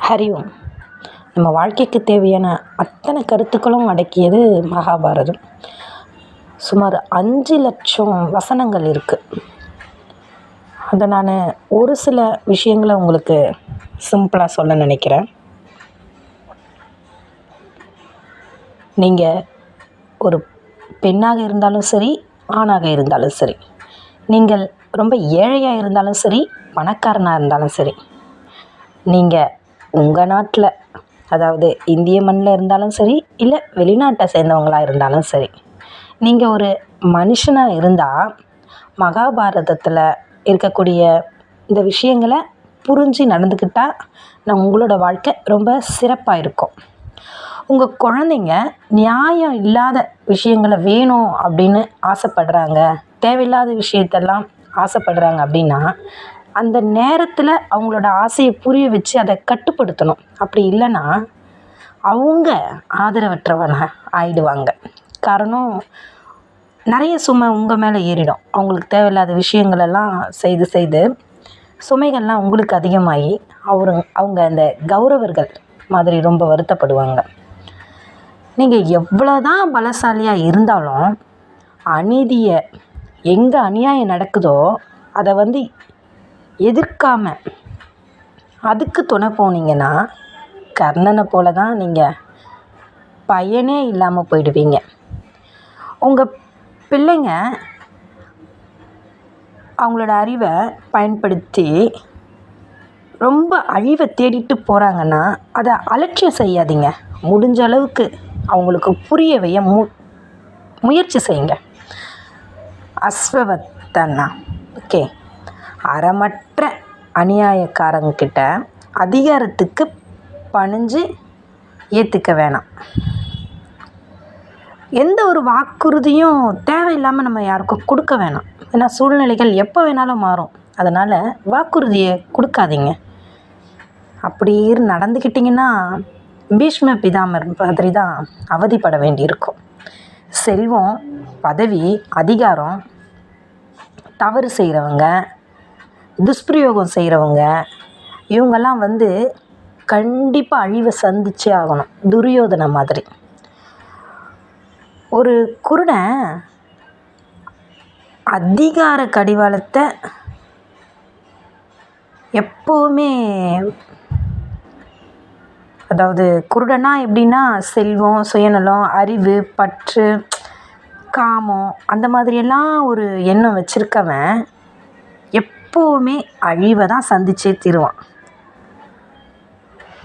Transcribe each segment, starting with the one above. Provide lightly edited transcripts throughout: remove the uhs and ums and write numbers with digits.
ஹரி ஓம். நம்ம வாழ்க்கைக்கு தேவையான அத்தனை கருத்துக்களும் அடக்கியது மகாபாரதம். சுமார் 5,00,000 வசனங்கள் இருக்குது. அதை நான் ஒரு சில விஷயங்களை உங்களுக்கு சிம்பிளாக சொல்ல நினைக்கிறேன். நீங்கள் ஒரு பெண்ணாக இருந்தாலும் சரி, ஆணாக இருந்தாலும் சரி, நீங்கள் ரொம்ப ஏழையாக இருந்தாலும் சரி, பணக்காரனாக இருந்தாலும் சரி, நீங்கள் உங்கள் நாட்டில், அதாவது இந்திய மண்ணில் இருந்தாலும் சரி, இல்லை வெளிநாட்டை சேர்ந்தவங்களாக இருந்தாலும் சரி, நீங்கள் ஒரு மனுஷனாக இருந்தால் மகாபாரதத்தில் இருக்கக்கூடிய இந்த விஷயங்களை புரிஞ்சு நடந்துக்கிட்டால் உங்களோட வாழ்க்கை ரொம்ப சிறப்பாக இருக்கும். உங்கள் குழந்தைங்க நியாயம் இல்லாத விஷயங்களை வேணும் அப்படின்னு ஆசைப்படுறாங்க, தேவையில்லாத விஷயத்தெல்லாம் ஆசைப்படுறாங்க அப்படின்னா அந்த நேரத்தில் அவங்களோட ஆசையை புரிய வச்சு அதை கட்டுப்படுத்தணும். அப்படி இல்லைன்னா அவங்க ஆதரவற்றவனாக ஆயிடுவாங்க. காரணம், நிறைய சுமை உங்கள் மேலே ஏறிடும். அவங்களுக்கு தேவையில்லாத விஷயங்களெல்லாம் செய்து சுமைகள்லாம் உங்களுக்கு அதிகமாகி அவங்க அந்த கௌரவர்கள் மாதிரி ரொம்ப வருத்தப்படுவாங்க. நீங்கள் எவ்வளோ தான் பலசாலியாக இருந்தாலும் அநீதியை, எங்கே அநியாயம் நடக்குதோ அதை எதிர்க்காம அதுக்கு துணை போனீங்கன்னா கர்ணனை போல தான் நீங்கள் பயனே இல்லாமல் போயிடுவீங்க. உங்கள் பிள்ளைங்க அவங்களோட அறிவை பயன்படுத்தி ரொம்ப அழிவை தேடிட்டு போகிறாங்கன்னா அதை அலட்சியம் செய்யாதீங்க. முடிஞ்ச அளவுக்கு அவங்களுக்கு புரிய வைய முயற்சி செய்யுங்க. அஸ்வவத்தன்னா ஓகே, அறமற்ற அநியாயக்காரங்கிட்ட அதிகாரத்துக்கு பணிஞ்சு ஏற்றுக்க வேணாம். எந்த ஒரு வாக்குறுதியும் தேவையில்லாமல் நம்ம யாருக்கும் கொடுக்க வேணாம். ஏன்னா சூழ்நிலைகள் எப்போ வேணாலும் மாறும். அதனால் வாக்குறுதியை கொடுக்காதீங்க. அப்படி நடந்துக்கிட்டிங்கன்னா பீஷ்ம பிதாமர் மாதிரி தான் அவதிப்பட வேண்டியிருக்கும். செல்வம், பதவி, அதிகாரம், தவறு செய்கிறவங்க, துஷ்பிரயோகம் செய்கிறவங்க, இவங்கெல்லாம் கண்டிப்பாக அழிவை சந்திச்சே ஆகணும். துரியோதனை மாதிரி. ஒரு குருடன் அதிகார கடிவாளத்தை எப்போவுமே, அதாவது குருடனா எப்படின்னா செல்வம், சுயநலம், அறிவு, பற்று, காமம், அந்த மாதிரியெல்லாம் ஒரு எண்ணம் வச்சுருக்கவன் எப்போவுமே அழிவை தான் சந்திச்சே தீருவான்.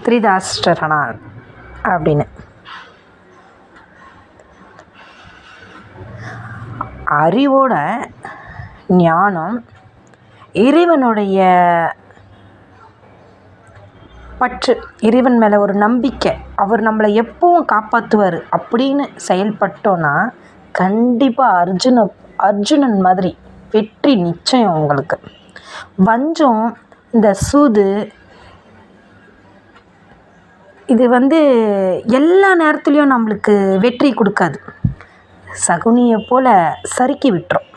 திரிதாஷ்டரனா அப்படின்னு. அறிவோட ஞானம், இறைவனுடைய பற்று, இறைவன் மேலே ஒரு நம்பிக்கை, அவர் நம்மளை எப்பவும் காப்பாற்றுவார் அப்படின்னு செயல்பட்டோன்னா கண்டிப்பாக அர்ஜுனன் மாதிரி வெற்றி நிச்சயம் உங்களுக்கு. வஞ்சம், இந்த சூது, இது எல்லா நேரத்துலையும் நம்மளுக்கு வெற்றி கொடுக்காது. சகுனியை போல் சறுக்கி விட்டுரும்.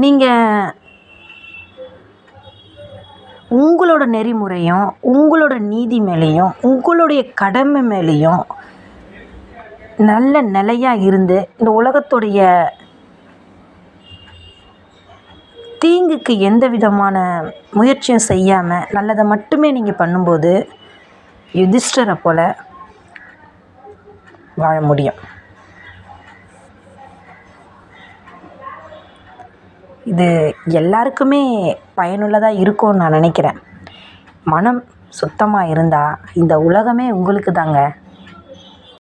நீங்கள் உங்களோட நெறிமுறையும், உங்களோட நீதி மேலேயும், உங்களுடைய கடமை மேலேயும் நல்ல நிலையாக இருந்து இந்த உலகத்துடைய தீங்குக்கு எந்த விதமான முயற்சியும் செய்யாமல் நல்லதை மட்டுமே நீங்கள் பண்ணும்போது யுதிஷ்டரை போல் வாழ முடியும். இது எல்லாருக்குமே பயனுள்ளதாக இருக்கும்னு நான் நினைக்கிறேன். மனம் சுத்தமாக இருந்தால் இந்த உலகமே உங்களுக்கு தாங்க.